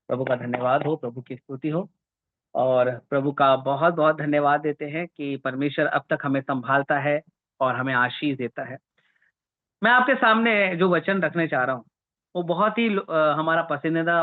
प्रभु का धन्यवाद हो, प्रभु की स्तुति हो। और प्रभु का बहुत बहुत धन्यवाद देते हैं कि परमेश्वर अब तक हमें संभालता है और हमें आशीष देता है। मैं आपके सामने जो वचन रखने चाह रहा हूँ वो बहुत ही हमारा पसंदीदा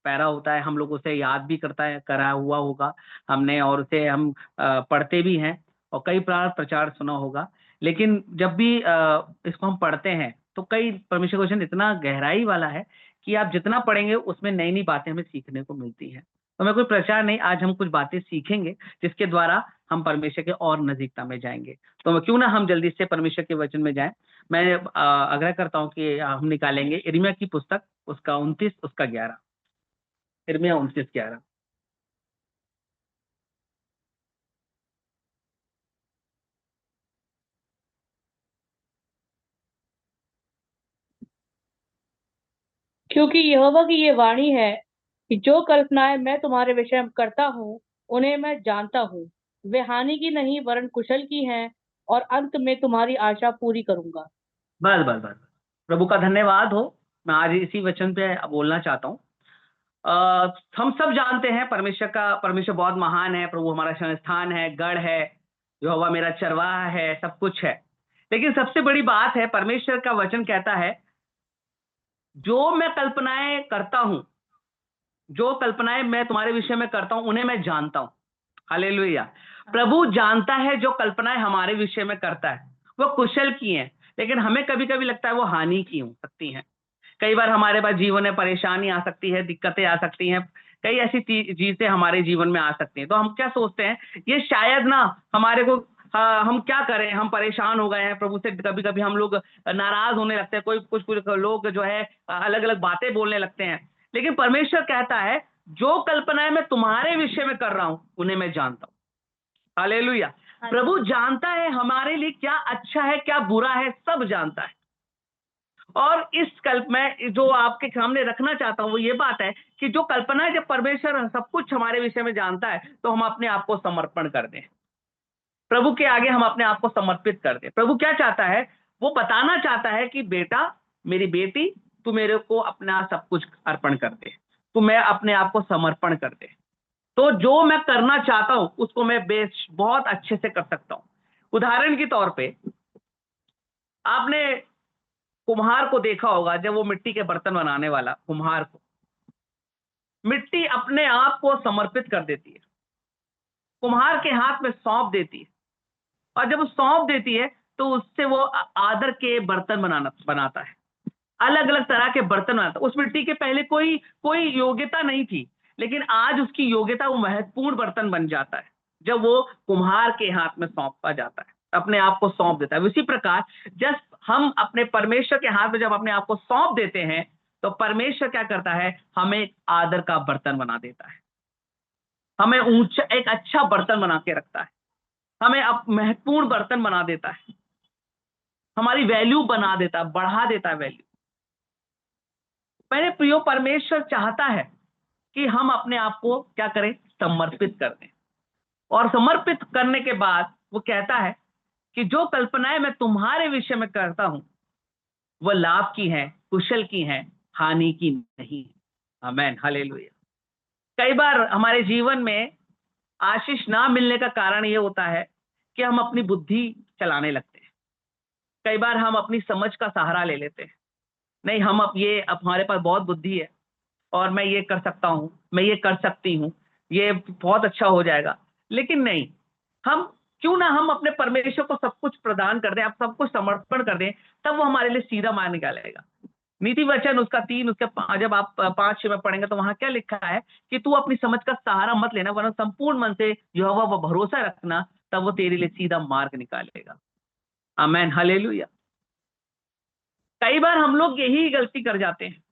पैरा होता है। हम लोग उसे याद भी करता है, करा हुआ होगा हमने, और उसे हम पढ़ते भी हैं और कई बार प्रचार सुना होगा। लेकिन जब भी इसको हम पढ़ते हैं तो कई परमेश्वर का वचन इतना गहराई वाला है कि आप जितना पढ़ेंगे उसमें नई नई बातें हमें सीखने को मिलती हैं। तो मैं कोई प्रचार नहीं, आज हम कुछ बातें सीखेंगे जिसके द्वारा हम परमेश्वर के और नजीकता में जाएंगे। तो क्यों ना हम जल्दी से परमेश्वर के वचन में जाएं। मैं आग्रह करता हूं कि हम निकालेंगे यिर्मयाह की पुस्तक, उसका 29, उसका 11। यिर्मयाह 29:11। क्योंकि यहोवा की ये वाणी है कि जो कल्पनाएं मैं तुम्हारे विषय में करता हूँ उन्हें मैं जानता हूँ। वे हानि की नहीं वरन कुशल की हैं, और अंत में तुम्हारी आशा पूरी करूंगा। बस बस बस, प्रभु का धन्यवाद हो। मैं आज इसी वचन पे बोलना चाहता हूँ। हम सब जानते हैं परमेश्वर बहुत महान है। प्रभु हमारा संस्थान है, गढ़ है, यहोवा मेरा चरवाहा है, सब कुछ है। लेकिन सबसे बड़ी बात है, परमेश्वर का वचन कहता है जो मैं कल्पनाएं करता हूं, जो कल्पनाएं मैं तुम्हारे विषय में करता हूं उन्हें मैं जानता हूं। हालेलुया। प्रभु जानता है जो कल्पनाएं हमारे विषय में करता है वो कुशल की हैं, लेकिन हमें कभी कभी लगता है वो हानि की हो सकती हैं। कई बार हमारे पास जीवन में परेशानी आ सकती है, दिक्कतें आ सकती हैं, कई ऐसी चीजें हमारे जीवन में आ सकती हैं। तो हम क्या सोचते हैं, ये शायद ना हमारे को, हम क्या करें, हम परेशान हो गए हैं प्रभु से। कभी कभी हम लोग नाराज होने लगते हैं, कोई कुछ कुछ लोग जो है अलग अलग बातें बोलने लगते हैं। लेकिन परमेश्वर कहता है जो कल्पनाएं मैं तुम्हारे विषय में कर रहा हूं उन्हें मैं जानता हूं। हालेलुया। प्रभु जानता है हमारे लिए क्या अच्छा है, क्या बुरा है, सब जानता है। और इस कल्प में जो आपके सामने रखना चाहता हूं वो ये बात है कि जो कल्पना है, जब परमेश्वर सब कुछ हमारे विषय में जानता है तो हम अपने आप को समर्पण कर दें, प्रभु के आगे हम अपने आप को समर्पित कर दें। प्रभु क्या चाहता है, वो बताना चाहता है कि बेटा, मेरी बेटी, तू मेरे को अपना सब कुछ अर्पण कर दे, तू मैं अपने आप को समर्पण कर दे। तो जो मैं करना चाहता हूं उसको मैं बहुत अच्छे से कर सकता हूं। उदाहरण के तौर पे आपने कुम्हार को देखा होगा, जब वो मिट्टी के बर्तन बनाने वाला कुम्हार को मिट्टी अपने आप को समर्पित कर देती है, कुम्हार के हाथ में सौंप देती है। और जब वो सौंप देती है तो उससे वो आदर के बर्तन बनाता है, अलग अलग तरह के बर्तन बनाता है। उस मिट्टी के पहले कोई कोई योग्यता नहीं थी, लेकिन आज उसकी योग्यता, वो महत्वपूर्ण बर्तन बन जाता है जब वो कुम्हार के हाथ में सौंपा जाता है, अपने आप को सौंप देता है। उसी प्रकार जब हम अपने परमेश्वर के हाथ में जब अपने आप को सौंप देते हैं तो परमेश्वर क्या करता है, हमें आदर का बर्तन बना देता है, हमें ऊंचा एक अच्छा बर्तन बना के रखता है, हमें अब महत्वपूर्ण बर्तन बना देता है, हमारी वैल्यू बना देता है, बढ़ा देता है वैल्यू। मेरे प्रियो, परमेश्वर चाहता है कि हम अपने आप को क्या करें, समर्पित कर दें। और समर्पित करने के बाद वो कहता है कि जो कल्पनाएं मैं तुम्हारे विषय में करता हूं वह लाभ की हैं, कुशल की हैं, हानि की नहीं। आमेन, हालेलुया। कई बार हमारे जीवन में आशीष ना मिलने का कारण ये होता है कि हम अपनी बुद्धि चलाने लगते हैं। कई बार हम अपनी समझ का सहारा ले लेते हैं, नहीं हम अब हमारे पास बहुत बुद्धि है और मैं ये कर सकता हूं, मैं ये कर सकती हूँ, ये बहुत अच्छा हो जाएगा। लेकिन नहीं, हम क्यों ना हम अपने परमेश्वर को सब कुछ प्रदान कर दें, आप सब कुछ समर्पण कर दें, तब वो हमारे लिए सीधा मार्ग निकालेगा। नीति वचन उसका 3, जब आप 5-6 में पढ़ेंगे तो वहां क्या लिखा है कि तू अपनी समझ का सहारा मत लेना, वरना संपूर्ण मन से यहोवा पर भरोसा रखना, तब वो तेरे लिए सीधा मार्ग निकालेगा। आमेन, हालेलुया। कई बार हम लोग यही गलती कर जाते हैं।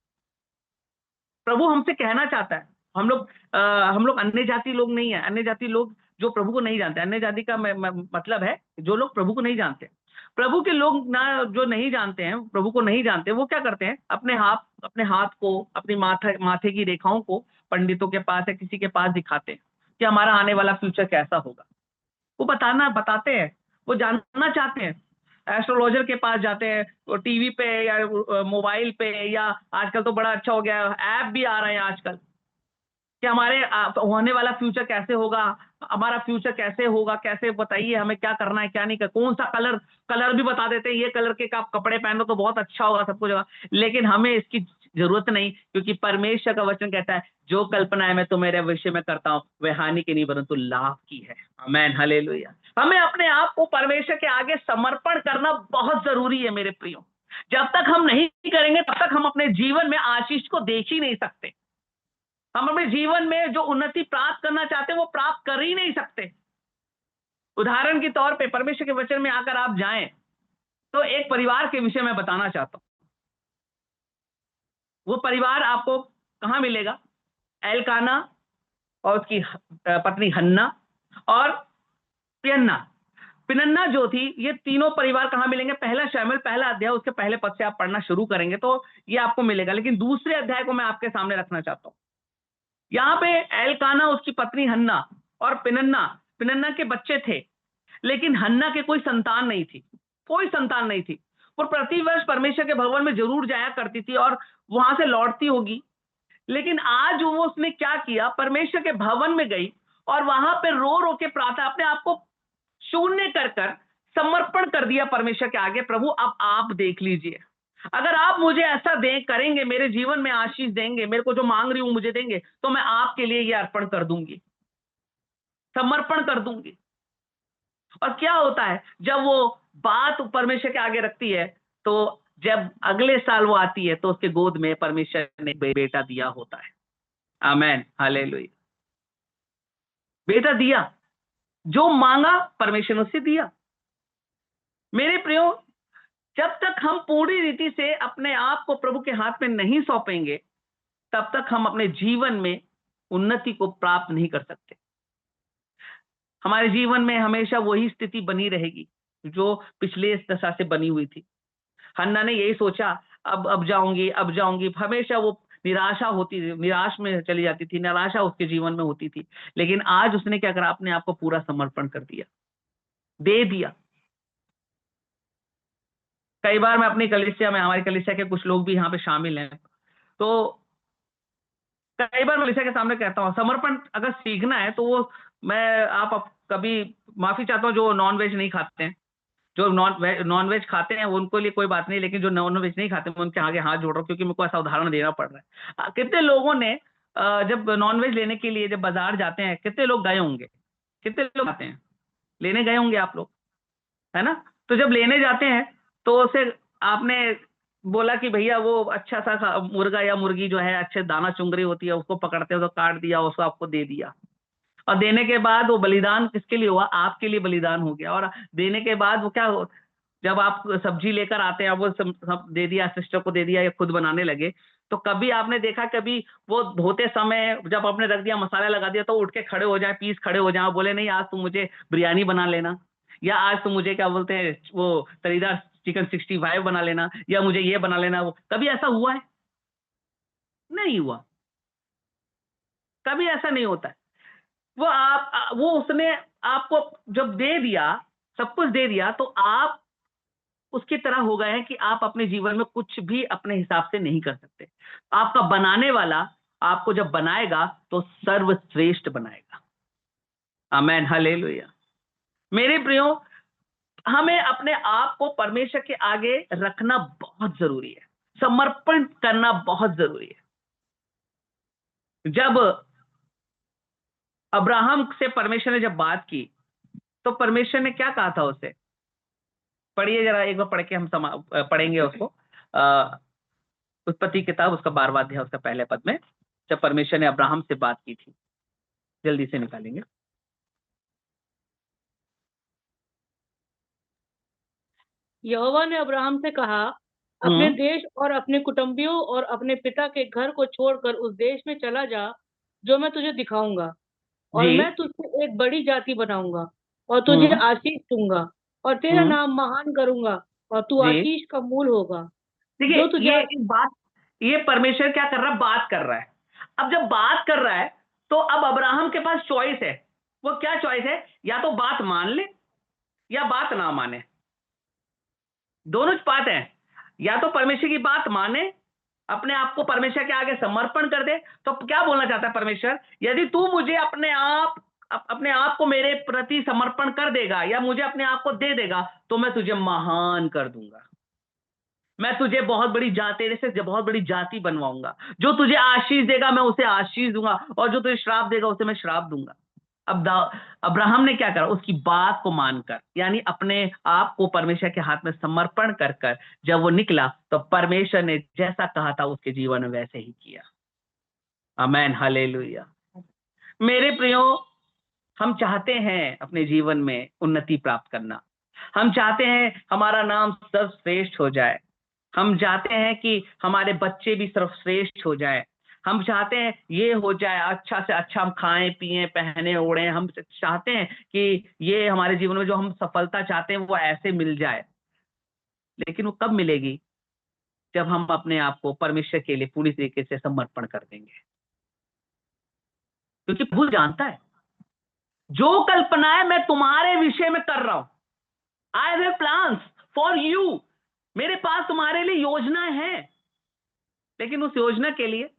प्रभु हमसे कहना चाहता है, हम लोग अन्य जाति लोग नहीं है, अन्य जाति लोग जो प्रभु को नहीं जानते। अन्य जाति का मतलब है जो लोग प्रभु को नहीं जानते। प्रभु के लोग ना, जो नहीं जानते हैं, प्रभु को नहीं जानते, वो क्या करते हैं, अपने हाथ को, अपनी माथे की रेखाओं को पंडितों के पास या किसी के पास दिखाते हैं कि हमारा आने वाला फ्यूचर कैसा होगा। वो बताते हैं, वो जानना चाहते हैं। एस्ट्रोलॉजर के पास जाते हैं, वो टीवी पे या मोबाइल पे, या आजकल तो बड़ा अच्छा हो गया, ऐप भी आ रहे हैं आजकल। कि हमारे होने वाला फ्यूचर कैसे होगा, हमारा फ्यूचर कैसे होगा, कैसे बताइए हमें क्या करना है क्या नहीं कर, कौन सा कलर कलर भी बता देते हैं, ये कलर के आप कपड़े पहनो तो बहुत अच्छा होगा, सब कुछ होगा। लेकिन हमें इसकी जरूरत नहीं, क्योंकि परमेश्वर का वचन कहता है जो कल्पनाएं मैं तुम्हारे विषय में करता हूँ वह हानि की नहीं परंतु लाभ की है। आमेन, हालेलुया। हमें अपने आप को परमेश्वर के आगे समर्पण करना बहुत जरूरी है मेरे प्रियो। जब तक हम नहीं करेंगे तब तक हम अपने जीवन में आशीष को देख ही नहीं सकते। हम अपने जीवन में जो उन्नति प्राप्त करना चाहते हैं वो प्राप्त कर ही नहीं सकते। उदाहरण के तौर पे परमेश्वर के वचन में आकर आप जाएं तो एक परिवार के विषय में बताना चाहता हूं। वो परिवार आपको कहां मिलेगा? एलकाना और उसकी पत्नी हन्ना और पियन्ना। पिनन्ना जो थी, ये तीनों परिवार कहां मिलेंगे? पहला शमूएल पहला अध्याय उसके पहले पद से आप पढ़ना शुरू करेंगे तो ये आपको मिलेगा। लेकिन दूसरे अध्याय को मैं आपके सामने रखना चाहता हूं। यहाँ पे एलकाना, उसकी पत्नी हन्ना और पिनन्ना, पिनन्ना के बच्चे थे, लेकिन हन्ना के कोई संतान नहीं थी, कोई संतान नहीं थी। वो प्रतिवर्ष परमेश्वर के भवन में जरूर जाया करती थी और वहां से लौटती होगी। लेकिन आज वो उसने क्या किया, परमेश्वर के भवन में गई और वहां पे रो रो के प्रार्थना, अपने आप को शून्य कर कर समर्पण कर दिया परमेश्वर के आगे। प्रभु अब आप देख लीजिए, अगर आप मुझे ऐसा दे करेंगे, मेरे जीवन में आशीष देंगे, मेरे को जो मांग रही हूं मुझे देंगे, तो मैं आपके लिए ये अर्पण कर दूंगी, समर्पण कर दूंगी। और क्या होता है जब वो बात परमेश्वर के आगे रखती है, तो जब अगले साल वो आती है तो उसके गोद में परमेश्वर ने बेटा दिया होता है। आमेन, हालेलुया। बेटा दिया, जो मांगा परमेश्वर ने उससे दिया। मेरे प्रियो, जब तक हम पूरी रीति से अपने आप को प्रभु के हाथ में नहीं सौंपेंगे तब तक हम अपने जीवन में उन्नति को प्राप्त नहीं कर सकते। हमारे जीवन में हमेशा वही स्थिति बनी रहेगी जो पिछले दशा से बनी हुई थी। हन्ना ने यही सोचा, अब जाऊंगी, अब जाऊंगी, हमेशा वो निराशा होती थी, निराश में चली जाती थी, निराशा उसके जीवन में होती थी। लेकिन आज उसने क्या करा, अपने आप को पूरा समर्पण कर दिया, दे दिया। कई बार मैं अपनी कलीसिया में, हमारी कलीसिया के कुछ लोग भी यहाँ पे शामिल हैं, तो कई बार मैं कलीसिया के सामने कहता हूँ समर्पण अगर सीखना है तो वो मैं आप कभी माफी चाहता हूँ जो नॉन वेज नहीं खाते हैं, जो नॉन वेज खाते हैं उनको लिए कोई बात नहीं, लेकिन जो नॉन वेज नहीं खाते मैं उनके आगे हाथ जोड़ रहा हूँ, क्योंकि मेरे को ऐसा उदाहरण देना पड़ रहा है। कितने लोगों ने जब नॉन वेज लेने के लिए जब बाजार जाते हैं, कितने लोग गए होंगे, कितने लोग आते हैं, लेने गए होंगे आप लोग, है ना? तो जब लेने जाते हैं तो उसे आपने बोला कि भैया वो अच्छा सा मुर्गा या मुर्गी जो है अच्छे दाना चुंगरी होती है उसको पकड़ते हो तो काट दिया, उसको आपको दे दिया। और देने के बाद वो बलिदान किसके लिए हुआ? आपके लिए बलिदान हो गया। और देने के बाद वो क्या हो, जब आप सब्जी लेकर आते हैं, वो सब दे दिया, सिस्टर को दे दिया या खुद बनाने लगे, तो कभी आपने देखा, कभी वो धोते समय जब आपने रख दिया, मसाला लगा दिया, तो उठ के खड़े हो जाए, पीस खड़े हो जाए, बोले नहीं आज तुम मुझे बिरयानी बना लेना, या आज तुम मुझे क्या बोलते हैं वो तरीदार चिकन 65 बना लेना, या मुझे ये बना लेना। वो कभी ऐसा हुआ है? नहीं हुआ, कभी ऐसा नहीं होता है। वो उसने आपको जब दे दिया, सब कुछ दे दिया, तो आप उसकी तरह हो गए हैं कि आप अपने जीवन में कुछ भी अपने हिसाब से नहीं कर सकते। आपका बनाने वाला आपको जब बनाएगा तो सर्वश्रेष्ठ बनाएगा। आमेन, हालेलुया। मेरे प्रियो, हमें अपने आप को परमेश्वर के आगे रखना बहुत जरूरी है, समर्पण करना बहुत जरूरी है। जब अब्राहम से परमेश्वर ने जब बात की तो परमेश्वर ने क्या कहा था उसे? पढ़िए जरा, एक बार पढ़ के हम पढ़ेंगे उसको। उत्पत्ति किताब उसका 12वां अध्याय उसका पहले पद में, जब परमेश्वर ने अब्राहम से बात की थी। जल्दी से निकालेंगे। यहोवा ने अब्राहम से कहा, अपने देश और अपने कुटुंबियों और अपने पिता के घर को छोड़कर उस देश में चला जा जो मैं तुझे दिखाऊंगा, और मैं तुझसे एक बड़ी जाति बनाऊंगा और तुझे आशीष दूंगा और तेरा नाम महान करूंगा और तू आशीष का मूल होगा। देखिए, ये परमेश्वर क्या कर रहा है? बात कर रहा है। अब जब बात कर रहा है तो अब अब्राहम के पास चॉइस है। वो क्या चॉइस है? या तो बात मान ले या बात ना माने, दोनों बात है। या तो परमेश्वर की बात माने अपने आप को परमेश्वर के आगे समर्पण कर दे, तो क्या बोलना चाहता है परमेश्वर? यदि तू मुझे अपने आप को मेरे प्रति समर्पण कर देगा या मुझे अपने आप को दे देगा, तो मैं तुझे महान कर दूंगा। मैं तुझे बहुत बड़ी तेरे से बहुत बड़ी जाति बनवाऊंगा। जो तुझे आशीष देगा मैं उसे आशीष दूंगा, और जो तुझे श्राप देगा उसे मैं श्राप दूंगा। अब अब्राहम ने क्या करा? उसकी बात को मानकर, यानी अपने आप को परमेश्वर के हाथ में समर्पण कर कर जब वो निकला, तो परमेश्वर ने जैसा कहा था उसके जीवन में वैसे ही किया। आमेन, हालेलुया। मेरे प्रियो, हम चाहते हैं अपने जीवन में उन्नति प्राप्त करना। हम चाहते हैं हमारा नाम सर्वश्रेष्ठ हो जाए। हम चाहते हैं कि हमारे बच्चे भी सर्वश्रेष्ठ हो जाए। हम चाहते हैं ये हो जाए, अच्छा से अच्छा हम खाएं पिएं पहने ओढ़े। हम चाहते हैं कि ये हमारे जीवन में जो हम सफलता चाहते हैं वो ऐसे मिल जाए। लेकिन वो कब मिलेगी? जब हम अपने आप को परमेश्वर के लिए पूरी तरीके से समर्पण कर देंगे। क्योंकि प्रभु जानता है जो कल्पनाएं मैं तुम्हारे विषय में कर रहा हूं, I have plans for you. मेरे पास तुम्हारे लिए योजनाएं हैं, लेकिन उस योजना के लिए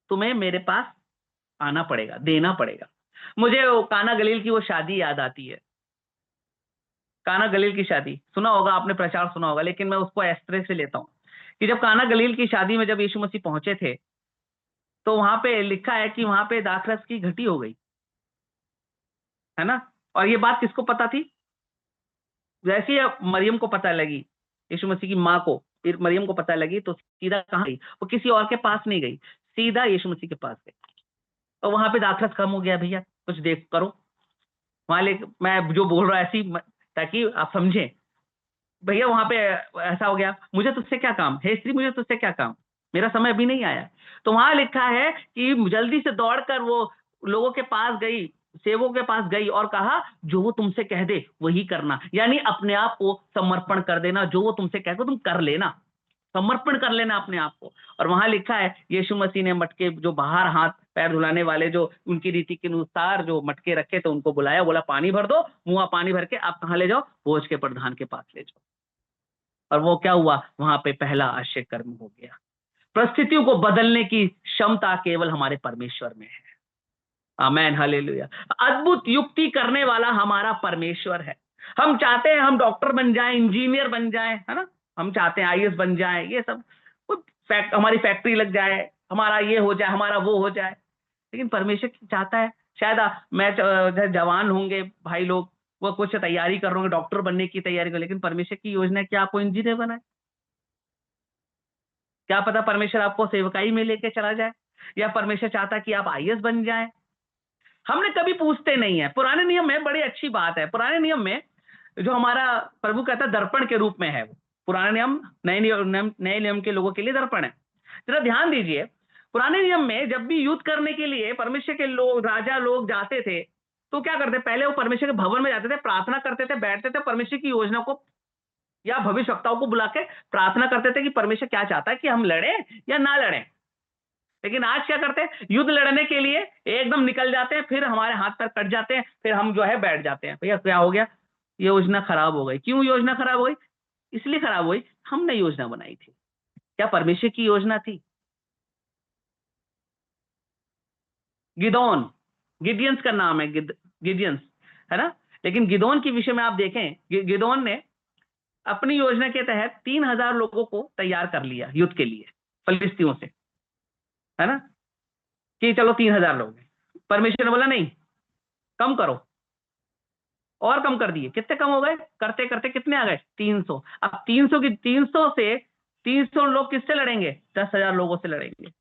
तुम्हें मेरे पास आना पड़ेगा, देना पड़ेगा। मुझे वो काना गलील की वो शादी याद आती है। काना गलील की शादी सुना होगा आपने, प्रचार सुना होगा, लेकिन मैं उसको इस तरह से लेता हूं कि जब काना गलील की शादी में जब यीशु मसीह पहुंचे थे, तो वहां पे लिखा है कि वहां पे दाखरस की घटी हो गई, है ना। और ये बात किसको पता थी? जैसे ही मरियम को पता लगी, यीशु मसीह की माँ को, फिर मरियम को पता लगी, तो सीधा कहाँ गई? वो किसी और के पास नहीं गई, सीधा यीशु मसीह के पास गई। तो वहां पे दाखरस कम हो गया, भैया कुछ देख करो वहां ले। मैं जो बोल रहा है ऐसी ताकि आप समझें। भैया वहां पे ऐसा हो गया, मुझे तुझसे क्या काम, हे स्त्री मुझे तुझसे क्या काम, मेरा समय अभी नहीं आया। तो वहां लिखा है कि जल्दी से दौड़कर वो लोगों के पास गई, सेवकों के पास गई और कहा जो वो तुमसे कह दे वही करना। यानी अपने आप को समर्पण कर देना, जो वो तुमसे कह दो तुम कर लेना, समर्पण कर लेना अपने आप को। और वहां लिखा है यीशु मसीह ने मटके जो बाहर हाथ पैर धुलाने वाले जो उनकी रीति के अनुसार जो मटके रखे थे उनको बुलाया, बोला पानी भर दो, मुआ पानी भर के आप कहाँ ले जाओ? भोज के प्रधान के पास ले जाओ। और वो क्या हुआ? वहां पे पहला आश्चर्य कर्म हो गया। परिस्थितियों को बदलने की क्षमता केवल हमारे परमेश्वर में है। आमेन, हालेलुया। अद्भुत युक्ति करने वाला हमारा परमेश्वर है। हम चाहते हैं हम डॉक्टर बन जाएं, इंजीनियर बन जाएं, है ना। हम चाहते हैं आईएएस बन जाएं, ये सब हमारी फैक्ट्री लग जाए, हमारा ये हो जाए, हमारा वो हो जाए। लेकिन परमेश्वर चाहता है, शायद मैं जवान होंगे भाई लोग, वो कुछ तैयारी कर रहे होंगे डॉक्टर बनने की तैयारी कर, लेकिन परमेश्वर की योजना है कि आपको इंजीनियर बनाए। क्या पता परमेश्वर आपको सेवकाई में लेके चला जाए, या परमेश्वर चाहता है कि आप आईएएस बन जाएं। हमने कभी पूछते नहीं है। पुराने नियम में बड़ी अच्छी बात है, पुराने नियम में जो हमारा प्रभु कहता है दर्पण के रूप में है वो। पुराने नियम नए नियम के लोगों के लिए दर्पण है। जरा ध्यान दीजिए, पुराने नियम में जब भी युद्ध करने के लिए परमेश्वर के लोग, राजा लोग जाते थे, तो क्या करते? पहले वो परमेश्वर के भवन में जाते थे, प्रार्थना करते थे, बैठते थे, परमेश्वर की योजना को या भविष्यवक्ताओं को बुला के प्रार्थना करते थे कि परमेश्वर क्या चाहता है कि हम लड़े या ना लड़े। लेकिन आज क्या करते हैं? युद्ध लड़ने के लिए एकदम निकल जाते हैं, फिर हमारे हाथ पैर कट जाते हैं, फिर हम जो है बैठ जाते हैं। भैया क्या हो गया? योजना खराब हो गई। क्यों योजना खराब हो गई? इसलिए खराब हुई, हमने योजना बनाई थी। क्या परमेश्वर की योजना थी? गिदोन, गिडियंस का नाम है, गिडियंस, है ना। लेकिन गिदोन के विषय में आप देखें, गिदोन ने अपनी योजना के तहत 3000 लोगों को तैयार कर लिया युद्ध के लिए फलिस्तियों से, है ना, कि चलो 3000 लोग हैं। परमेश्वर ने बोला नहीं, कम करो, और कम कर दिए। कितने कम हो गए? करते करते कितने आ गए? 300। अब 300 से 300 लोग किससे लड़ेंगे? 10,000 लोगों से लड़ेंगे।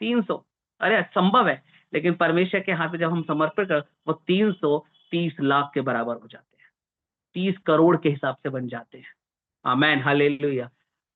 300, अरे संभव है, लेकिन परमेश्वर के हाथ में जब हम समर्पित कर, वो 330 लाख के बराबर हो जाते हैं, 30 करोड़ के हिसाब से बन जाते हैं। आमेन, हालेलुया।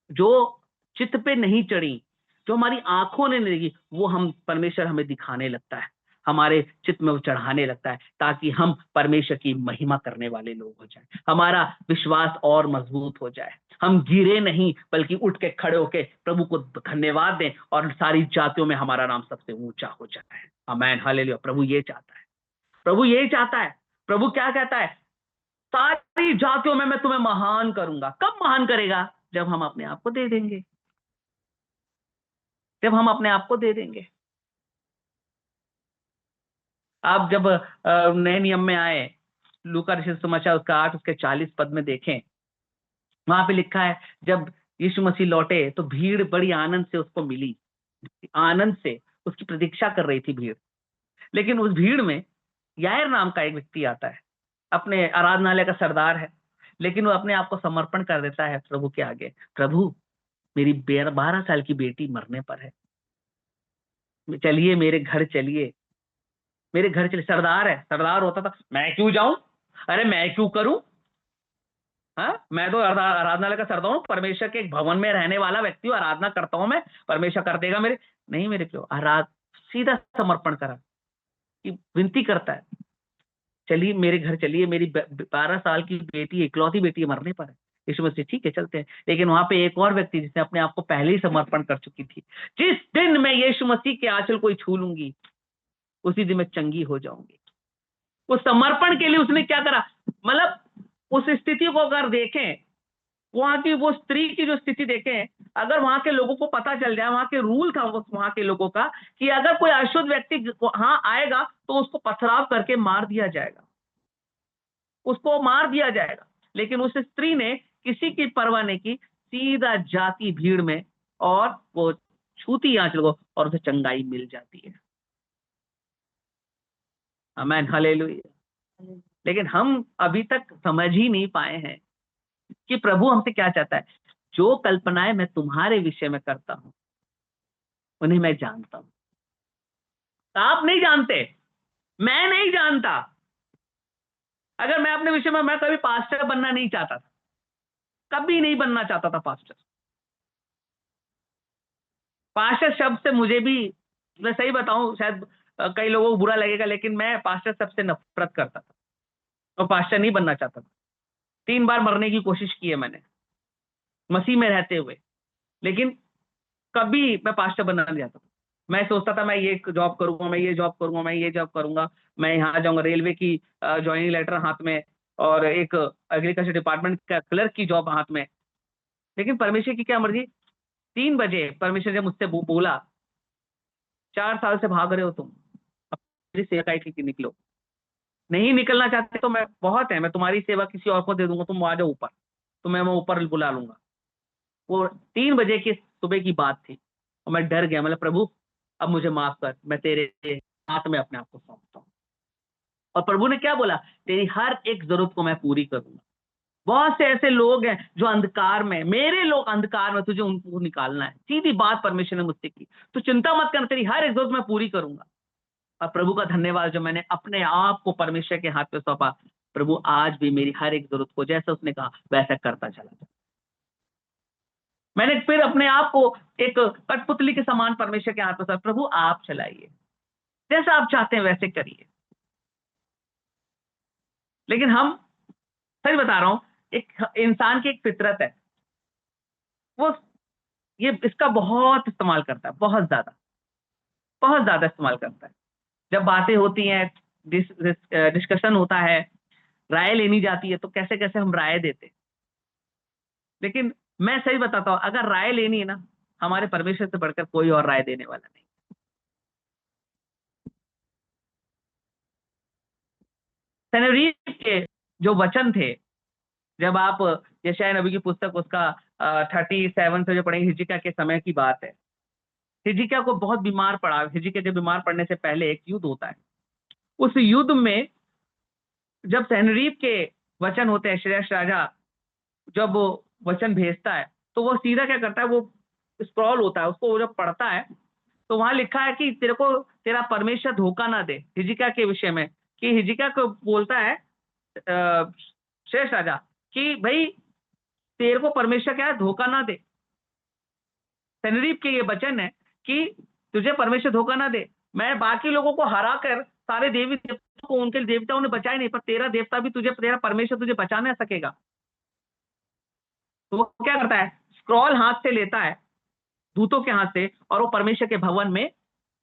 जो चित्त पे नहीं चढ़ी, जो हमारी आंखों ने नहीं देखी, वो हम परमेश्वर हमें दिखाने लगता है, हमारे चित्त में वो चढ़ाने लगता है, ताकि हम परमेश्वर की महिमा करने वाले लोग हो जाए, हमारा विश्वास और मजबूत हो जाए, हम गिरे नहीं बल्कि उठ के खड़े होके प्रभु को धन्यवाद दें और सारी जातियों में हमारा नाम सबसे ऊंचा हो जाए। आमेन, हालेलुया। प्रभु ये चाहता है, प्रभु यही चाहता है। प्रभु क्या कहता है? सारी जातियों में मैं तुम्हें महान करूंगा। कब महान करेगा? जब हम अपने आप को दे देंगे, जब हम अपने आप को दे देंगे। आप जब नए नियम में आए, लूका रचित सुसमाचार उसका 8 उसके 40 पद में देखें, वहां पे लिखा है जब यीशु मसीह लौटे तो भीड़ बड़ी आनंद से उसको मिली, आनंद से उसकी प्रतीक्षा कर रही थी भीड़। लेकिन उस भीड़ में यायर नाम का एक व्यक्ति आता है, अपने आराधनालय का सरदार है, लेकिन वो अपने आप को समर्पण कर देता है प्रभु के आगे। प्रभु, मेरी 12 साल की बेटी मरने पर है, चलिए मेरे घर चलिए, मेरे घर चलिए। सरदार है, सरदार होता था, मैं क्यों जाऊं, अरे मैं क्यों करूं, हाँ मैं तो आराधनालय का सरदार हूँ, परमेश्वर के एक भवन में रहने वाला व्यक्ति हूँ, आराधना करता हूँ मैं, परमेश्वर कर देगा मेरे। नहीं, मेरे क्यों, सीधा समर्पण करा कि विनती करता है, चलिए मेरे घर चलिए, मेरी 12 साल की बेटी, इकलौती बेटी मरने पर है। यीशु मसीह ठीक है चलते हैं। लेकिन वहां पे एक और व्यक्ति जिसने अपने आप को पहले ही समर्पण कर चुकी थी, जिस दिन मैं यीशु मसीह के आंचल को छू लूंगी उसी दिन मैं चंगी हो जाऊंगी। उस समर्पण के लिए उसने क्या करा, मतलब उस स्थिति को अगर देखें, वहां की वो स्त्री की जो स्थिति देखें, अगर वहां के लोगों को पता चल जाए, वहां के रूल था वहां के लोगों का कि अगर कोई अशुद्ध व्यक्ति वहां आएगा तो उसको पथराव करके मार दिया जाएगा, उसको मार दिया जाएगा। लेकिन उस स्त्री ने किसी की परवाह नहीं की, सीधा जाती भीड़ में और वो छूती आंचल को और उसे चंगाई मिल जाती है। आमीन, हालेलुया। लेकिन हम अभी तक समझ ही नहीं पाए हैं कि प्रभु हमसे क्या चाहता है। जो कल्पनाएं मैं तुम्हारे विषय में करता हूं उन्हें मैं जानता हूं, आप नहीं जानते, मैं नहीं जानता। अगर मैं अपने विषय में, मैं कभी पास्टर बनना नहीं चाहता था, कभी नहीं बनना चाहता था पास्टर। पास्टर शब्द से मुझे भी, मैं सही बताऊं शायद कई लोगों को बुरा लगेगा, लेकिन मैं पास्टर शब्द से नफरत करता था और पास्टर नहीं बनना चाहता था। 3 बार मरने की कोशिश की है मैंने मसीह में रहते हुए, लेकिन कभी मैं पास्टर बनना नहीं चाहता था। मैं सोचता था मैं ये जॉब करूंगा, मैं ये जॉब करूंगा, मैं ये जॉब करूंगा, मैं यहाँ जाऊंगा, रेलवे की ज्वाइनिंग लेटर हाथ में और एक एग्रीकल्चर डिपार्टमेंट का क्लर्क की जॉब हाथ में। लेकिन परमेश्वर की क्या मर्जी, 3 बजे परमेश्वर जब मुझसे बोला 4 साल से भाग रहे हो तुम, अब मेरी सेवकाई की निकलो, नहीं निकलना चाहते तो मैं बहुत है, मैं तुम्हारी सेवा किसी और को दे दूंगा, तुम आ जाओ ऊपर, तो मैं ऊपर बुला लूंगा। वो 3 बजे की सुबह की बात थी और मैं डर गया, मतलब प्रभु अब मुझे माफ कर, मैं तेरे हाथ में अपने आप को सौंपता हूँ। और प्रभु ने क्या बोला, तेरी हर एक जरूरत को मैं पूरी करूंगा। बहुत से ऐसे लोग हैं जो अंधकार में, मेरे लोग अंधकार में, तुझे उनको निकालना है, सीधी बात परमेश्वर ने मुझसे की। तो चिंता मत कर, तेरी हर एक जरूरत मैं पूरी करूंगा। और प्रभु का धन्यवाद, जो मैंने अपने आप को परमेश्वर के हाथ पे सौंपा, प्रभु आज भी मेरी हर एक जरूरत को जैसा उसने कहा वैसा करता चला जाए। मैंने फिर अपने आप को एक कठपुतली के समान परमेश्वर के हाथ में सौंपा, प्रभु आप चलाइए, जैसा आप चाहते हैं वैसे करिए। लेकिन हम, सही बता रहा हूं, एक इंसान की एक फितरत है, वो ये इसका बहुत इस्तेमाल करता है, बहुत ज्यादा इस्तेमाल करता है। जब बातें होती हैं, डिस्कशन होता है, राय लेनी जाती है, तो कैसे कैसे हम राय देते। लेकिन मैं सही बताता हूं, अगर राय लेनी है ना, हमारे परमेश्वर से बढ़कर कोई और राय देने वाला नहीं। सनरीब के जो वचन थे, जब आप यशायाह नबी की पुस्तक उसका 37 से जो पढ़ेंगे, हिजकिय्याह के समय की बात है। हिजकिय्याह को बहुत बीमार पड़ा, हिजकिय्याह के बीमार पड़ने से पहले एक युद्ध होता है। उस युद्ध में जब सनरीब के वचन होते हैं, श्रेष्ठ राजा जब वो वचन भेजता है, तो वो सीधा क्या करता है, वो स्क्रॉल होता है, उसको वो जब पढ़ता है तो वहां लिखा है कि तेरे को तेरा परमेश्वर धोखा ना दे, हिजकिय्याह के विषय में। कि हिजकिय्याह को बोलता है श्रेष्ठ राजा कि भाई तेरे को परमेश्वर क्या है, धोखा ना दे। सनरीब के ये वचन है कि तुझे परमेश्वर धोखा ना दे, मैं बाकी लोगों को हरा कर सारे देवी देवताओं को, उनके देवताओं ने बचाए नहीं, पर तेरा देवता भी तुझे, तेरा परमेश्वर तुझे बचा ना सकेगा। तो वो क्या करता है, स्क्रॉल हाथ से लेता है, दूतों के हाथ से, और वो परमेश्वर के भवन में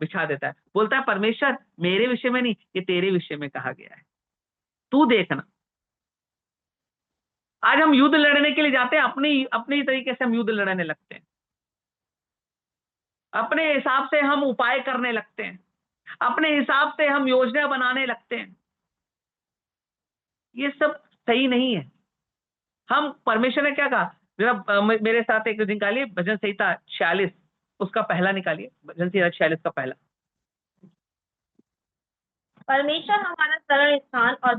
बिछा देता है। बोलता है परमेश्वर मेरे विषय में नहीं, ये तेरे विषय में कहा गया है, तू देखना। आज हम युद्ध लड़ने के लिए जाते हैं, अपनी अपनी तरीके से हम युद्ध लड़ने लगते हैं, अपने हिसाब से हम उपाय करने लगते हैं, अपने हिसाब से हम योजना बनाने लगते हैं। ये सब सही नहीं है। हम परमेश्वर ने क्या कहा, जरा मेरे साथ एक निकालिए भजन संहिता 46 उसका पहला निकालिए, भजन संहिता 46 का पहला। परमेश्वर हमारा शरण स्थान और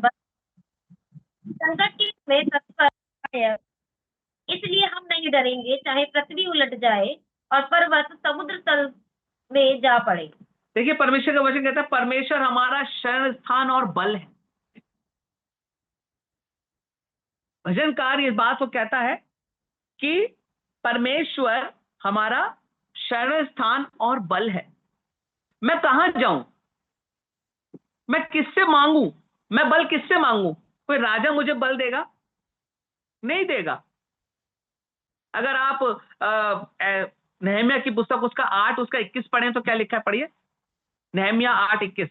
संकट के समय तत्पर है, इसलिए हम नहीं डरेंगे, चाहे पृथ्वी उलट जाए और पर्वत समुद्र तल में जा पड़े। देखिए परमेश्वर का वचन कहता है परमेश्वर हमारा शरण स्थान और बल है। भजनकार इस बात को कहता है कि परमेश्वर हमारा शरण स्थान और बल है। मैं कहां जाऊं, मैं किससे मांगू, मैं बल किससे मांगू? कोई राजा मुझे बल देगा? नहीं देगा। अगर आप नहम्याह की पुस्तक उसका 8 उसका 21 पढ़ें तो क्या लिखा है, पढ़िए नहम्याह 8:21।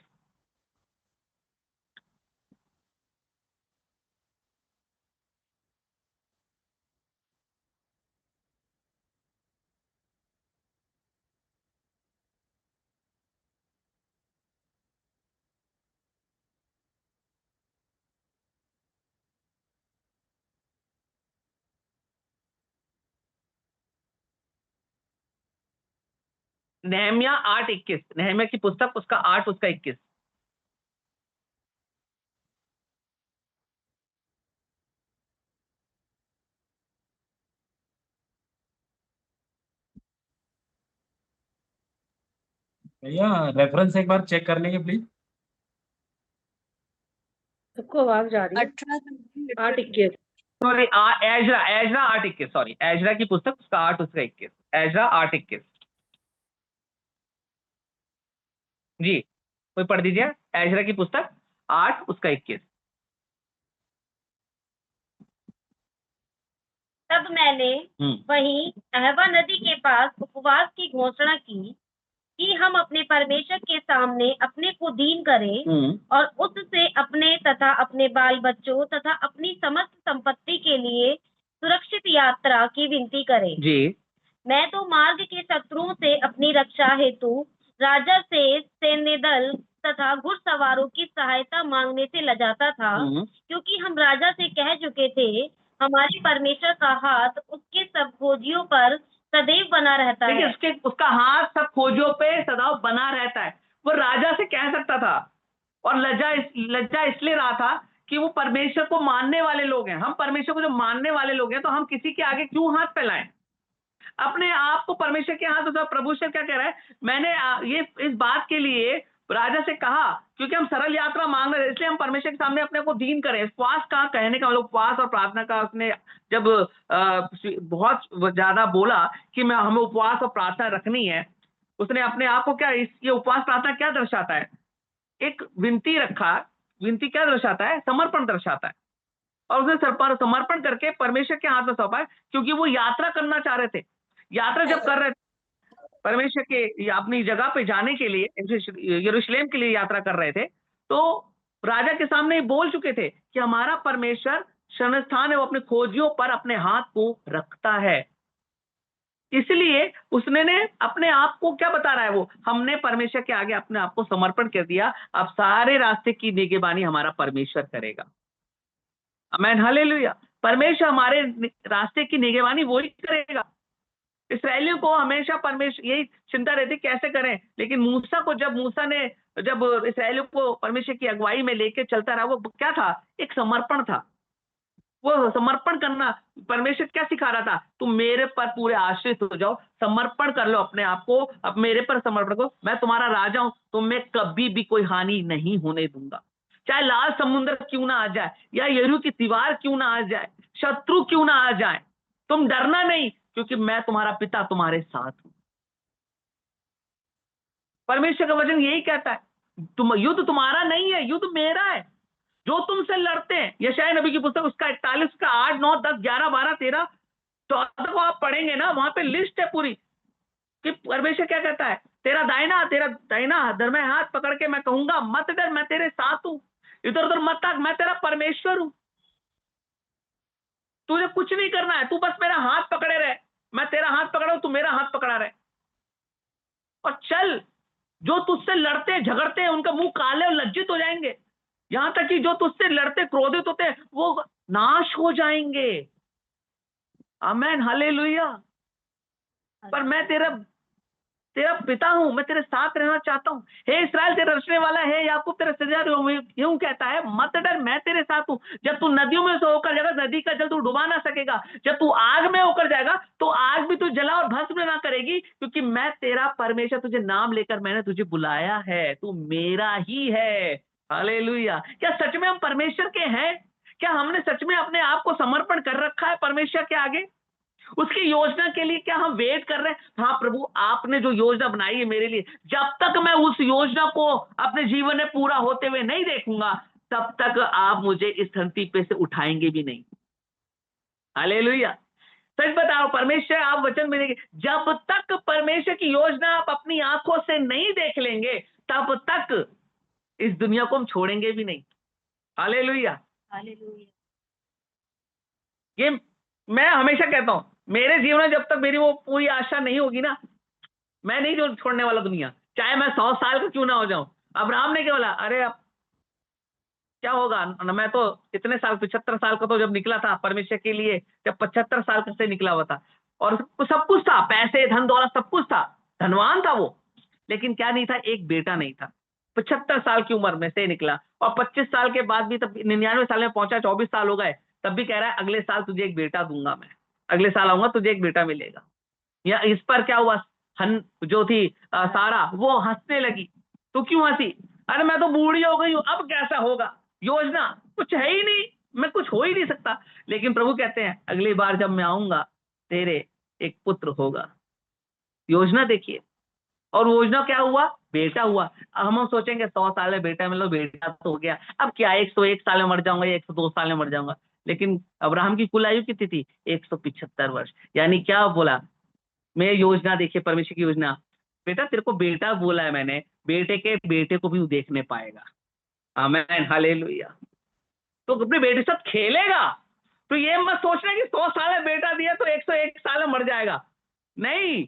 नहम्याह 8:21, नहम्याह की पुस्तक उसका 8 उसका 21। भैया रेफरेंस एक बार चेक कर लेंगे प्लीज। सबको आवाज जा रही है? 8:21। Sorry Ezra Ezra 8:21, sorry Ezra की पुस्तक उसका 8 उसका 21, एजरा 8:21 जी, कोई पढ़ दीजिए एजरा की पुस्तक 8 उसका 21। तब मैंने वहीं अहवा नदी के पास उपवास की घोषणा की कि हम अपने परमेश्वर के सामने अपने को दीन करें और उससे अपने तथा अपने बाल बच्चों तथा अपनी समस्त संपत्ति के लिए सुरक्षित यात्रा की विनती करें जी। मैं तो मार्ग के शत्रुओं से अपनी रक्षा हेतु राजा से सैन्य दल तथा घुड़सवारों की सहायता मांगने से लजाता था, क्योंकि हम राजा से कह चुके थे हमारे परमेश्वर का हाथ उसके सब खोजियों पर सदैव बना रहता है। उसका हाथ सब खोजियों पे सदैव बना रहता है। वो राजा से कह सकता था, और लज्जा इसलिए रहा था कि वो परमेश्वर को मानने वाले लोग हैं। हम परमेश्वर को जो मानने वाले लोग हैं तो हम किसी के आगे क्यों हाथ फैलाएं? अपने आप को परमेश्वर के हाथ। तो प्रभु से क्या कह रहा है, मैंने ये इस बात के लिए राजा से कहा क्योंकि हम सरल यात्रा मांग रहे हैं, इसलिए हम परमेश्वर के सामने अपने को दीन करें। उपवास का कहने का मतलब उपवास और प्रार्थना का उसने जब बहुत ज्यादा बोला कि मैं हमें उपवास और प्रार्थना रखनी है, उसने अपने आप को क्या, ये उपवास प्रार्थना क्या दर्शाता है? एक विनती रखा। विनती क्या दर्शाता है? समर्पण दर्शाता है। और उसने समर्पण करके परमेश्वर के हाथ में सौंपा है, क्योंकि वो यात्रा करना चाह रहे थे। यात्रा जब कर रहे थे परमेश्वर के अपनी जगह पे जाने के लिए, यरूशलेम के लिए यात्रा कर रहे थे, तो राजा के सामने बोल चुके थे कि हमारा परमेश्वर शरण स्थान है, वो अपने खोजियों पर अपने हाथ को रखता है। इसलिए उसने ने अपने आप को क्या बता रहा है, वो हमने परमेश्वर के आगे अपने आप को समर्पण कर दिया। अब सारे रास्ते की निगरानी हमारा परमेश्वर करेगा। आमीन, हालेलुया। परमेश्वर हमारे रास्ते की निगरानी वही करेगा। इसराइलियों को हमेशा परमेश्वर यही चिंता रहती कैसे करें, लेकिन मूसा को जब इसराइलियों को परमेश्वर की अगुवाई में लेके चलता रहा, वो क्या था? एक समर्पण था। वो समर्पण करना परमेश्वर क्या सिखा रहा था? तुम मेरे पर पूरे आश्रित हो जाओ, समर्पण कर लो अपने आप को, अब मेरे पर समर्पण करो, मैं तुम्हारा राजा हूं, तुम्हें कभी भी कोई हानि नहीं होने दूंगा। चाहे लाल समुद्र क्यों ना आ जाए, या यरीहो की दीवार क्यों ना आ जाए, शत्रु क्यों ना आ जाए, तुम डरना नहीं, क्योंकि मैं तुम्हारा पिता तुम्हारे साथ हूं। परमेश्वर का वचन यही कहता है, युद्ध तुम्हारा नहीं है, युद्ध मेरा है जो तुमसे लड़ते हैं। यशायाह नबी की पुस्तक उसका 41 का 8, 9, 10, 11, 12, 13, 14 को आप पढ़ेंगे ना, वहां पे लिस्ट है पूरी कि परमेश्वर क्या कहता है, तेरा दाहिना धर्म हाथ पकड़ के मैं कहूंगा मत डर, मैं तेरे साथ हूं, इधर उधर मत ताक, मैं तेरा परमेश्वर हूं। तुझे कुछ नहीं करना है, तू बस मेरा हाथ पकड़े रहे, मैं तेरा हाथ पकड़ा हूं, तू मेरा हाथ पकड़ा रहे, और चल। जो तुझसे लड़ते झगड़ते हैं उनका मुंह काले और लज्जित हो जाएंगे, यहां तक कि जो तुझसे लड़ते क्रोधित होते हैं वो नाश हो जाएंगे। आमेन, हालेलुया। पर मैं तेरा पिता हूं, मैं तेरे साथ रहना चाहता हूं। हे इस्राएल तेरा रचने वाला है, याकूब तेरा सजाद यूं कहता है, मत डर, मैं तेरे साथ हूं। जब तू नदियों में से होकर जाएगा, नदी का जल तू डुबा ना सकेगा। जब तू आग में होकर जाएगा तो आग भी तू जला और भस्म ना करेगी, क्योंकि मैं तेरा परमेश्वर, तुझे नाम लेकर मैंने तुझे बुलाया है, तू मेरा ही है। हालेलुया। क्या सच में हम परमेश्वर के हैं? क्या हमने सच में अपने आप को समर्पण कर रखा है परमेश्वर के आगे? उसकी योजना के लिए क्या हम वेट कर रहे हैं? हाँ प्रभु, आपने जो योजना बनाई है मेरे लिए, जब तक मैं उस योजना को अपने जीवन में पूरा होते हुए नहीं देखूंगा, तब तक आप मुझे इस धरती पे से उठाएंगे भी नहीं। हालेलुया। सच बताओ, परमेश्वर आप वचन में देंगे, जब तक परमेश्वर की योजना आप अपनी आंखों से नहीं देख लेंगे, तब तक इस दुनिया को हम छोड़ेंगे भी नहीं। हालेलुया। हालेलुया। ये मैं हमेशा कहता हूं, मेरे जीवन में जब तक मेरी वो पूरी आशा नहीं होगी ना, मैं नहीं जो छोड़ने वाला दुनिया, चाहे मैं 100 साल का क्यों ना हो जाऊं। अब्राहम ने क्या बोला, अरे अब क्या होगा, मैं तो इतने साल 75 साल का तो जब निकला था परमेश्वर के लिए, जब 75 साल का से निकला हुआ था, और सब कुछ था, पैसे धन दौलत सब कुछ था, धनवान था वो, लेकिन क्या नहीं था, एक बेटा नहीं था। 75 साल की उम्र में से निकला, और 25 साल के बाद भी, तब 99 साल में पहुंचा, 24 साल हो गए, तब भी कह रहा है अगले साल तुझे एक बेटा दूंगा, मैं अगले साल आऊंगा तुझे एक बेटा मिलेगा। या इस पर क्या हुआ, जो थी सारा, वो हंसने लगी। तो क्यों हंसी? अरे मैं तो बूढ़ी हो गई हूं, अब कैसा होगा, योजना कुछ है ही नहीं, मैं कुछ हो ही नहीं सकता। लेकिन प्रभु कहते हैं अगली बार जब मैं आऊंगा, तेरे एक पुत्र होगा। योजना देखिए, और योजना क्या हुआ, बेटा हुआ। अब हम सोचेंगे 100 साल में बेटा मिला, बेटा तो हो गया, अब क्या 101 साल में मर जाऊंगा या 102 साल में मर जाऊंगा। लेकिन अब्राहम की कुल आयु कितनी थी, 175 वर्ष। यानी क्या बोला, मैं योजना देखिए, परमेश्वर की योजना, बेटा तेरे को बेटा बोला है मैंने, बेटे के बेटे को भी तू देखने पाएगा। आमीन, हालेलुया। तो अपने बेटे के साथ खेलेगा। तो ये मत सोचना कि 100 साल में बेटा दिया तो 101 साल में मर जाएगा, नहीं,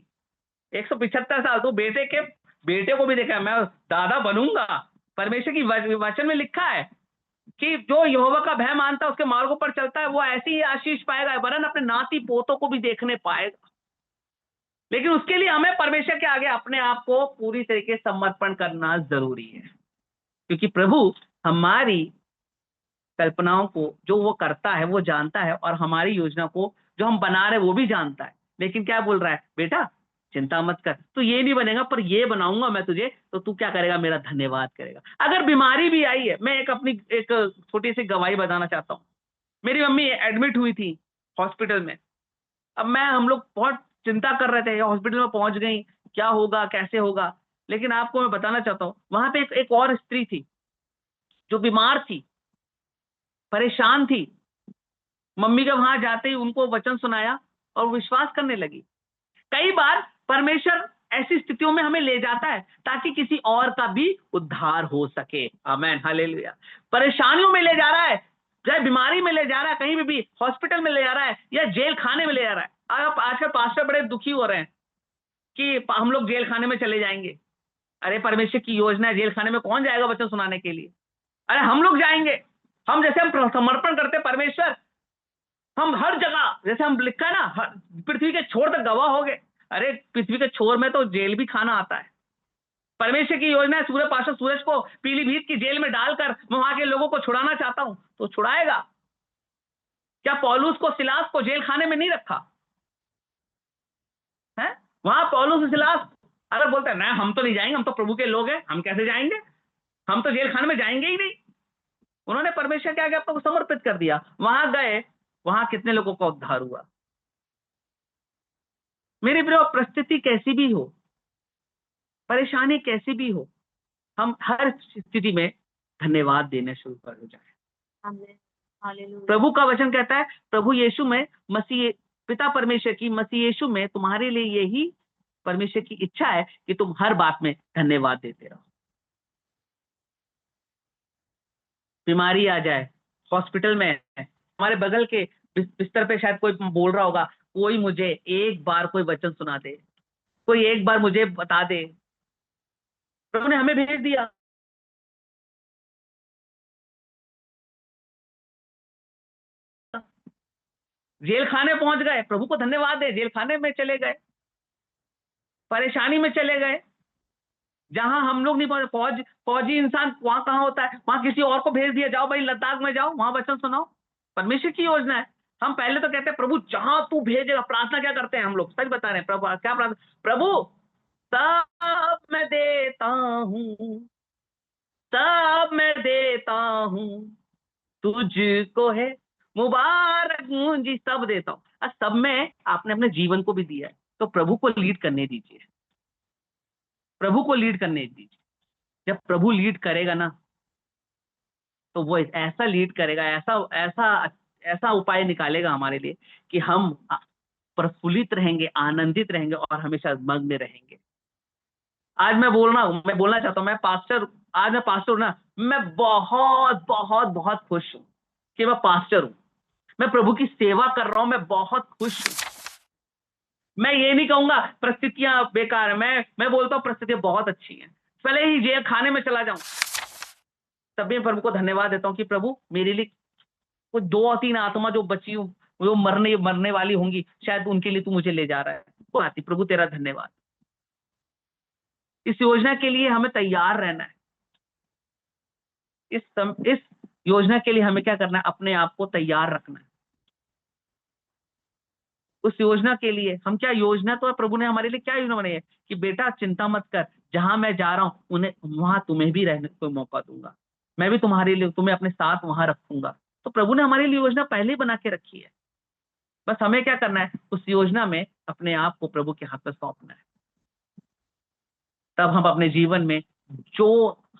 175 साल। तो बेटे को भी देखा, मैं दादा बनूंगा। परमेश्वर की वचन में लिखा है कि जो यहोवा का भय मानता है, उसके मार्गों पर चलता है, वो ऐसी ही आशीष पाएगा, वरन अपने नाती पोतों को भी देखने पाएगा। लेकिन उसके लिए हमें परमेश्वर के आगे अपने आप को पूरी तरीके से समर्पण करना जरूरी है, क्योंकि प्रभु हमारी कल्पनाओं को जो वो करता है वो जानता है, और हमारी योजना को जो हम बना रहे हैं वो भी जानता है। लेकिन क्या बोल रहा है, बेटा चिंता मत कर, तू ये नहीं बनेगा पर ये बनाऊंगा मैं तुझे, तो तू क्या करेगा, मेरा धन्यवाद करेगा। अगर बीमारी भी आई है, मैं एक छोटी सी गवाही बताना चाहता हूँ। मेरी मम्मी एडमिट हुई थी हॉस्पिटल में। अब हम लोग बहुत चिंता कर रहे थे, हॉस्पिटल में पहुंच गई, क्या होगा कैसे होगा। लेकिन आपको मैं बताना चाहता हूँ, वहां पे एक और स्त्री थी जो बीमार थी, परेशान थी। मम्मी का वहां जाते ही उनको वचन सुनाया और विश्वास करने लगी। कई बार परमेश्वर ऐसी स्थितियों में हमें ले जाता है ताकि किसी और का भी उद्धार हो सके। आमीन, हालेलुया। परेशानियों में ले जा रहा है, चाहे बीमारी में ले जा रहा है, कहीं भी हॉस्पिटल में ले जा रहा है, या जेल खाने में ले जा रहा है। अब आजकल पास्टर बड़े दुखी हो रहे हैं कि हम लोग जेल खाने में चले जाएंगे। अरे परमेश्वर की योजना है, जेल खाने में कौन जाएगा वचन सुनाने के लिए? अरे हम लोग जाएंगे। हम जैसे हम समर्पण करते परमेश्वर, हम हर जगह, जैसे हम लिखा है ना, पृथ्वी के छोर तक गवाह हो गए। अरे पृथ्वी के छोर में तो जेल भी खाना आता है। परमेश्वर की योजना है, सूरज को पीलीभीत की जेल में डालकर मैं वहां के लोगों को छुड़ाना चाहता हूं, तो छुड़ाएगा। क्या पौलुस को, सिलास को जेल खाने में नहीं रखा है? वहां पौलुस और सिलास अगर बोलते हैं ना, हम तो नहीं जाएंगे, हम तो प्रभु के लोग हैं, हम कैसे जाएंगे, हम तो जेल खाने में जाएंगे ही नहीं। उन्होंने परमेश्वर के आगे अपने समर्पित कर दिया, वहां गए, वहां कितने लोगों का उद्धार हुआ। मेरे प्रिय, परिस्थिति कैसी भी हो, परेशानी कैसी भी हो, हम हर स्थिति में धन्यवाद देने शुरू कर जाए। प्रभु का वचन कहता है, प्रभु यीशु में, मसीह पिता परमेश्वर की मसीह यीशु में तुम्हारे लिए यही परमेश्वर की इच्छा है कि तुम हर बात में धन्यवाद देते रहो। बीमारी आ जाए, हॉस्पिटल में, हमारे बगल के बिस्तर पे शायद कोई बोल रहा होगा, कोई मुझे एक बार कोई वचन सुना दे, कोई एक बार मुझे बता दे। प्रभु ने हमें भेज दिया। जेल खाने पहुंच गए, प्रभु को धन्यवाद है, जेल खाने में चले गए, परेशानी में चले गए, जहां हम लोग नहीं पहुंचे। फौजी इंसान वहां कहाँ होता है, वहां किसी और को भेज दिया, जाओ भाई लद्दाख में जाओ, वहां वचन सुनाओ। परमेश्वर की योजना है। हम पहले तो कहते हैं प्रभु जहां तू भेजेगा। प्रार्थना क्या करते हैं हम लोग, सच बता रहे हैं, प्रभु क्या प्रार्थना, प्रभु सब मैं देता हूँ, सब मैं देता हूँ, तुझको है मुबारक मुझी, सब देता हूँ। और सब में आपने अपने जीवन को भी दिया है, तो प्रभु को लीड करने दीजिए, प्रभु को लीड करने दीजिए। जब प्रभु लीड करेगा ना, तो वो ऐसा लीड करेगा, ऐसा ऐसा ऐसा उपाय निकालेगा हमारे लिए कि हम प्रफुल्लित रहेंगे, आनंदित रहेंगे और हमेशा मग्न रहेंगे। आज मैं बोलना चाहता हूँ, आज मैं पास्टर हूं ना, मैं बहुत बहुत बहुत खुश हूं कि मैं पास्टर हूं, मैं प्रभु की सेवा कर रहा हूं, मैं बहुत खुश हूं। मैं ये नहीं कहूंगा परिस्थितियां बेकार है, मैं बोलता हूँ परिस्थितियां बहुत अच्छी हैं। पहले ही जेल खाने में चला जाऊं, तब भी प्रभु को धन्यवाद देता हूँ कि प्रभु मेरे लिए कुछ 2-3 आत्मा जो बची हूँ, वो मरने वाली होंगी, शायद उनके लिए तू मुझे ले जा रहा है। वो आती, प्रभु तेरा धन्यवाद। इस योजना के लिए हमें तैयार रहना है। इस योजना के लिए हमें क्या करना है, अपने आप को तैयार रखना है। उस योजना के लिए हम क्या योजना, तो प्रभु ने हमारे लिए क्या योजना बनाई है कि बेटा चिंता मत कर, जहां मैं जा रहा हूं उन्हें वहां तुम्हें भी रहने को मौका दूंगा, मैं भी तुम्हारे लिए तुम्हें अपने साथ वहां रखूंगा। तो प्रभु ने हमारे लिए योजना पहले ही बना के रखी है, बस हमें क्या करना है, उस योजना में अपने आप को प्रभु के हाथ में सौंपना है। तब हम अपने जीवन में जो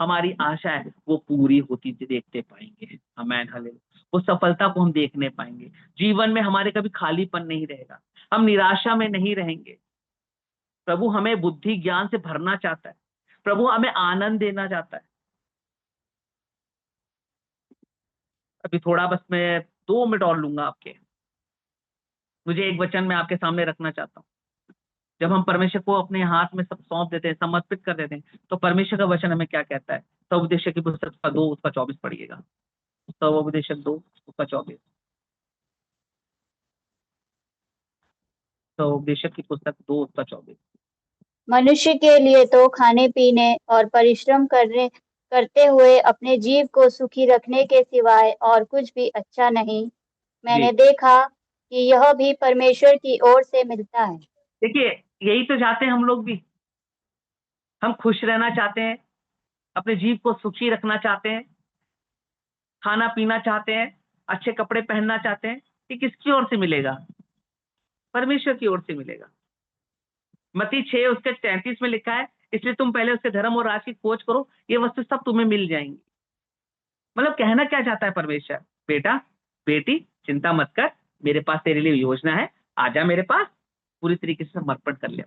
हमारी आशा है वो पूरी होती देखते पाएंगे। आमीन, हालेलुया। वो सफलता को हम देखने पाएंगे। जीवन में हमारे कभी खालीपन नहीं रहेगा, हम निराशा में नहीं रहेंगे। प्रभु हमें बुद्धि ज्ञान से भरना चाहता है, प्रभु हमें आनंद देना चाहता है। अभी थोड़ा बस मैं 2 मिनट और लूंगा आपके। मुझे एक वचन में आपके सामने रखना चाहता हूँ। जब हम परमेश्वर को अपने हाथ में सब सौंप देते हैं, समर्पित कर देते हैं, तो परमेश्वर का वचन हमें क्या कहता है। सौपदेशक की पुस्तक 2 उसका 24 पढ़िएगा। सौपदेशक 2 उसका 24। सौपदेशक की पुस्तक 2 उसका 24। मनुष्य के लिए तो खाने पीने और परिश्रम करते हुए अपने जीव को सुखी रखने के सिवाय और कुछ भी अच्छा नहीं। मैंने देखा कि यह भी परमेश्वर की ओर से मिलता है। देखिए, यही तो चाहते हैं हम लोग भी। हम खुश रहना चाहते हैं, अपने जीव को सुखी रखना चाहते हैं, खाना पीना चाहते हैं, अच्छे कपड़े पहनना चाहते हैं। ये किसकी ओर से मिलेगा? परमेश्वर की ओर से मिलेगा। मत्ती 6 उसके 33 में लिखा है, इसलिए तुम पहले उसके धर्म और राज की खोज करो, ये वस्तु सब तुम्हें मिल जाएंगी। मतलब कहना क्या चाहता है परमेश्वर, बेटा बेटी चिंता मत कर, मेरे पास तेरे लिए योजना है, आजा मेरे पास, पूरी तरीके से समर्पण कर ले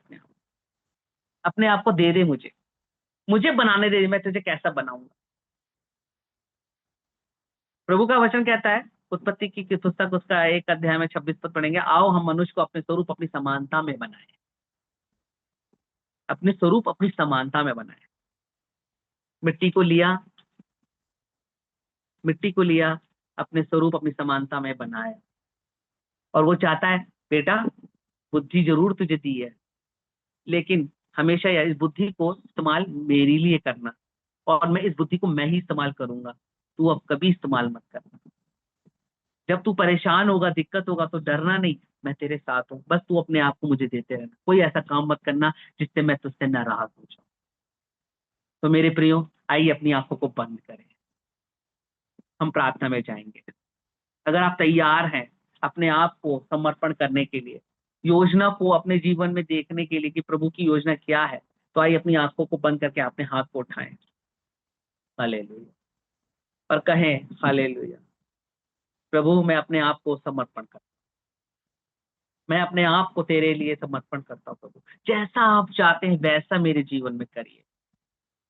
अपने आप को दे दे मुझे बनाने दे, मैं तुझे कैसा बनाऊंगा। प्रभु का वचन कहता है, उत्पत्ति की पुस्तक उसका 1 अध्याय में 26 पद पढ़ेंगे, आओ हम मनुष्य को अपने स्वरूप अपनी समानता में बनाए। अपने स्वरूप अपनी समानता में बनाए। मिट्टी को लिया, अपने स्वरूप अपनी समानता में बनाए। और वो चाहता है, बेटा बुद्धि जरूर तुझे दी है, लेकिन हमेशा इस बुद्धि को इस्तेमाल मेरे लिए करना, और मैं इस बुद्धि को मैं ही इस्तेमाल करूंगा, तू अब कभी इस्तेमाल मत करना। जब तू परेशान होगा, दिक्कत होगा, तो डरना नहीं, मैं तेरे साथ हूं, बस तू अपने आप को मुझे देते रहना। कोई ऐसा काम मत करना जिससे मैं तुझसे नाराज हो जाऊं। तो मेरे प्रियो, आइए अपनी आंखों को बंद करें, हम प्रार्थना में जाएंगे। अगर आप तैयार हैं अपने आप को समर्पण करने के लिए, योजना को अपने जीवन में देखने के लिए कि प्रभु की योजना क्या है, तो आइए अपनी आंखों को बंद करके अपने हाथ को उठाएं, हालेलुया, और कहें, हालेलुया, प्रभु मैं अपने आप को समर्पण करता हूं, मैं अपने आप को तेरे लिए समर्पण करता हूं। प्रभु जैसा आप चाहते हैं वैसा मेरे जीवन में करिए।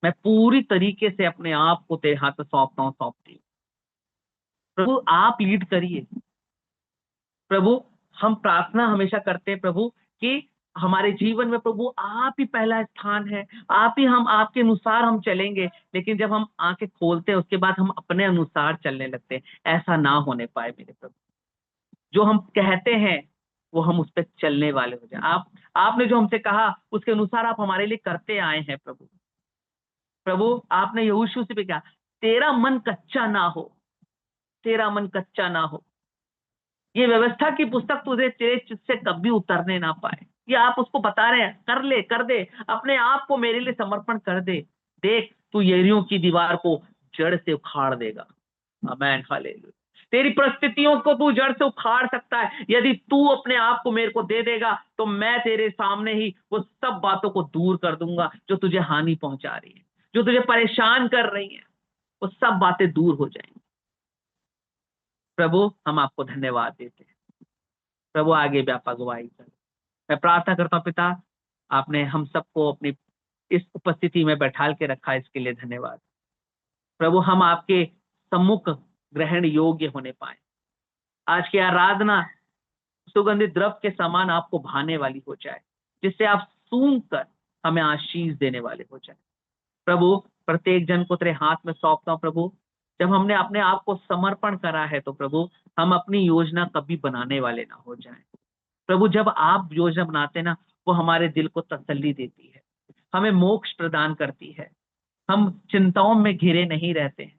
मैं पूरी तरीके से अपने आप को तेरे हाथ में सौंपता हूँ, सौंपती हूँ। प्रभु आप लीड करिए, प्रभु हम प्रार्थना हमेशा करते हैं प्रभु कि हमारे जीवन में प्रभु आप ही पहला स्थान है, आप ही हम आपके अनुसार हम चलेंगे। लेकिन जब हम आंखें खोलते हैं उसके बाद हम अपने अनुसार चलने लगते हैं, ऐसा ना होने पाए मेरे प्रभु। जो हम कहते हैं वो हम उस पर चलने वाले हो जाए। आपने जो हमसे कहा उसके अनुसार आप हमारे लिए करते आए हैं प्रभु। प्रभु आपने यहोशू से भी कहा तेरा मन कच्चा ना हो, तेरा मन कच्चा ना हो। ये व्यवस्था की पुस्तक तुझे तेरे चित्त से कभी उतरने ना पाए। ये आप उसको बता रहे हैं, कर दे, अपने आप को मेरे लिए समर्पण कर दे। देख तू यरीहो की दीवार को जड़ से उखाड़ देगा। आमीन, हालेलुया। तेरी परिस्थितियों को तू जड़ से उखाड़ सकता है। यदि तू अपने आप को मेरे को दे देगा तो मैं तेरे सामने ही वो सब बातों को दूर कर दूंगा जो तुझे हानि पहुंचा रही है, जो तुझे परेशान कर रही है, वो सब बातें दूर हो जाएंगी। प्रभु हम आपको धन्यवाद देते हैं। प्रभु आगे भी आप अगुवाई करें। मैं प्रार्थना करता हूँ पिता, आपने हम सबको अपनी इस उपस्थिति में बैठाल के रखा, इसके लिए धन्यवाद। प्रभु हम आपके सम्मुख ग्रहण योग्य होने पाए। आज की आराधना सुगंधित द्रव के समान आपको भाने वाली हो जाए, जिससे आप सूंघ कर हमें आशीष देने वाले हो जाए। प्रभु प्रत्येक जन को तेरे हाथ में सौंपता हूँ प्रभु। जब हमने अपने आप को समर्पण करा है तो प्रभु हम अपनी योजना कभी बनाने वाले ना हो जाएं। प्रभु जब आप योजना बनाते ना वो हमारे दिल को तसल्ली देती है, हमें मोक्ष प्रदान करती है। हम चिंताओं में घिरे नहीं रहते हैं,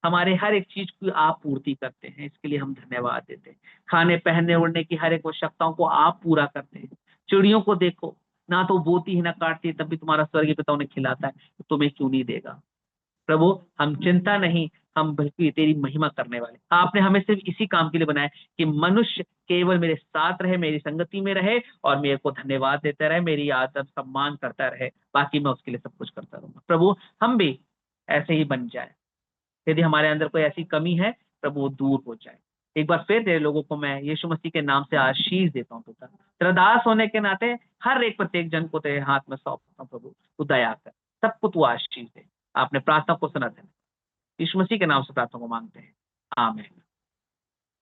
हमारे हर एक चीज की आप पूर्ति करते हैं। इसके लिए हम धन्यवाद देते हैं। खाने पहनने ओढ़ने की हर एक आवश्यकताओं को आप पूरा करते हैं। चिड़ियों को देखो, ना तो बोती है ना काटती है, तब भी तुम्हारा स्वर्गीय पिता उन्हें खिलाता है, तो तुम्हें क्यों नहीं देगा। प्रभु हम चिंता नहीं, हम बल्कि तेरी महिमा करने वाले। आपने हमें सिर्फ इसी काम के लिए बनाया कि मनुष्य केवल मेरे साथ रहे, मेरी संगति में रहे और मेरे को धन्यवाद देता रहे, मेरी आदर सम्मान करता रहे, बाकी मैं उसके लिए सब कुछ करता रहूंगा। प्रभु हम भी ऐसे ही बन जाए। यदि हमारे अंदर कोई ऐसी कमी है प्रभु वो दूर हो जाए। एक बार फिर तेरे लोगों को मैं यीशु मसीह के नाम से आशीष देता हूँ पिता। तेरा दास होने के नाते हर एक प्रत्येक जन को तेरे हाथ में सौंपता हूँ प्रभु। तू दया कर, सबको तू आशीष दे। आपने प्रार्थना को सुना था, यीशु मसीह के नाम से प्रार्थना को मांगते हैं, आमीन।